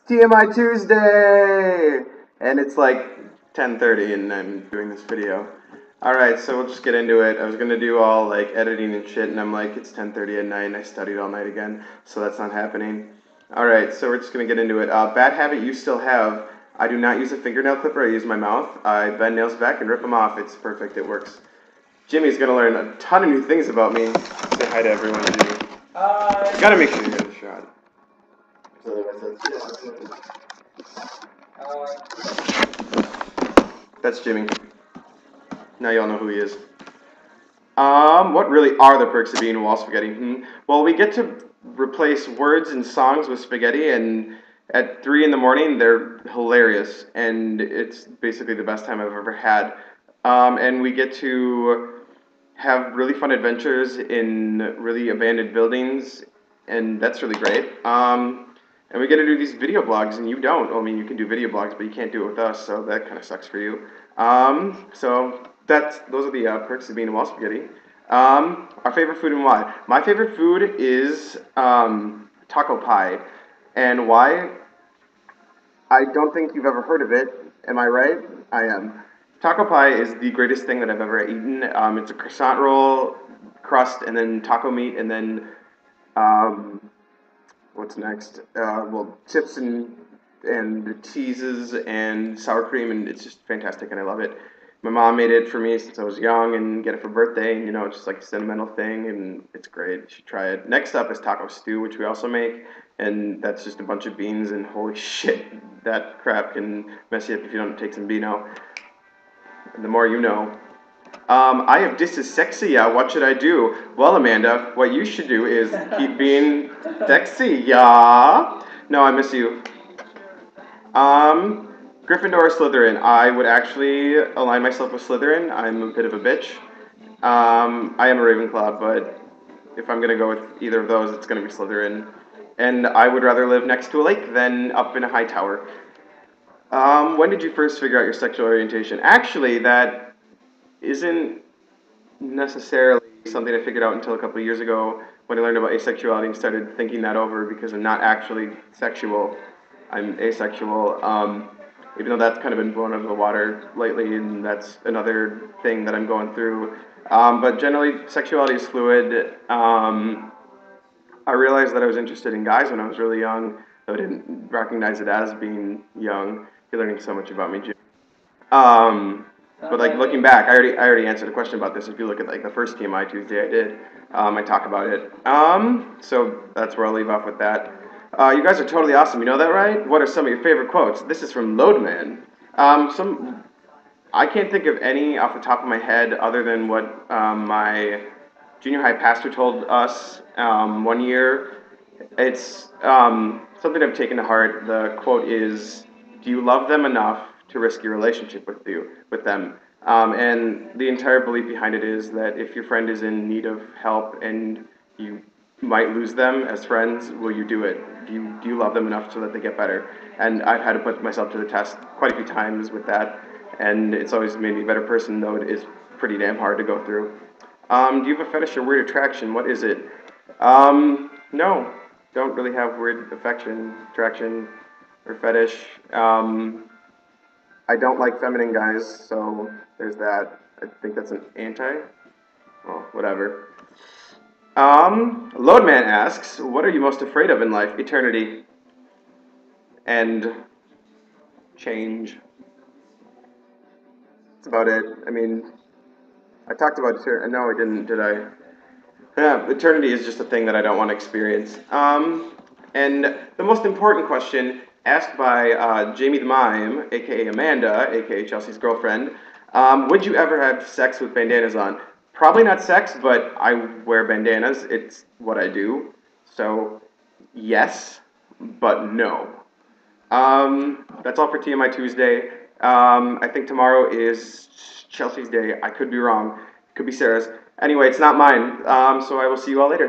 TMI Tuesday! And it's like 10:30 and I'm doing this video. Alright, so we'll just get into it. I was gonna do all like editing and shit and I'm like, it's 10:30 at night and I studied all night again, so that's not happening. Alright, so we're just gonna get into it. Bad habit you still have. I do not use a fingernail clipper, I use my mouth. I bend nails back and rip them off. It's perfect, it works. Jimmy's gonna learn a ton of new things about me. Say hi to everyone, Jimmy. Gotta make sure you get a shot. That's Jimmy. Now y'all know who he is. What really are the perks of being Wallspaghetti? Well, we get to replace words and songs with spaghetti, and at 3 in the morning, they're hilarious, and it's basically the best time I've ever had. And we get to have really fun adventures in really abandoned buildings, and that's really great. And we get to do these video blogs, and you don't. I mean, you can do video blogs, but you can't do it with us, so that kind of sucks for you. So those are the perks of being a Wallspaghetti. Our favorite food and why. My favorite food is taco pie. And why? I don't think you've ever heard of it. Am I right? I am. Taco pie is the greatest thing that I've ever eaten. It's a croissant roll, crust, and then taco meat, and then what's next? Well, chips and cheeses and sour cream, and it's just fantastic, and I love it. My mom made it for me since I was young, and get it for birthday, and it's just like a sentimental thing, and it's great. You should try it. Next up is taco stew, which we also make, and that's just a bunch of beans, and holy shit, that crap can mess you up if you don't take some Beano. The more you know. I have dyslexia. What should I do? Well, Amanda, what you should do is keep being sexy, yeah. No, I miss you. Gryffindor or Slytherin? I would actually align myself with Slytherin. I'm a bit of a bitch. I am a Ravenclaw, but if I'm gonna go with either of those, it's gonna be Slytherin. And I would rather live next to a lake than up in a high tower. When did you first figure out your sexual orientation? Actually, that isn't necessarily something I figured out until a couple of years ago when I learned about asexuality and started thinking that over because I'm not actually sexual. I'm asexual, even though that's kind of been blown out of the water lately, and that's another thing that I'm going through. But generally, sexuality is fluid. I realized that I was interested in guys when I was really young, though I didn't recognize it as being young. You're learning so much about me, Jim. But like looking back, I already answered a question about this. If you look at like the first TMI Tuesday I did, I talk about it. So that's where I'll leave off with that. You guys are totally awesome. You know that, right? What are some of your favorite quotes? This is from Loadman. I can't think of any off the top of my head other than what my junior high pastor told us one year. It's something I've taken to heart. The quote is, "Do you love them enough to risk your relationship with them?" And the entire belief behind it is that if your friend is in need of help and you might lose them as friends, will you do it? Do you love them enough so that they get better? And I've had to put myself to the test quite a few times with that, and it's always made me a better person, though it is pretty damn hard to go through. Do you have a fetish or weird attraction? What is it? No, don't really have weird attraction, or fetish. I don't like feminine guys, so there's that. I think that's an anti. Well, whatever. Loadman asks, what are you most afraid of in life? Eternity. And change. That's about it. I mean, I talked about eternity. No, I didn't, did I? Yeah, eternity is just a thing that I don't want to experience. And the most important question asked by Jamie the Mime, aka Amanda, aka Chelsea's girlfriend, would you ever have sex with bandanas on? Probably not sex, but I wear bandanas. It's what I do. So, yes, but no. That's all for TMI Tuesday. I think tomorrow is Chelsea's day. I could be wrong. It could be Sarah's. Anyway, it's not mine. So I will see you all later.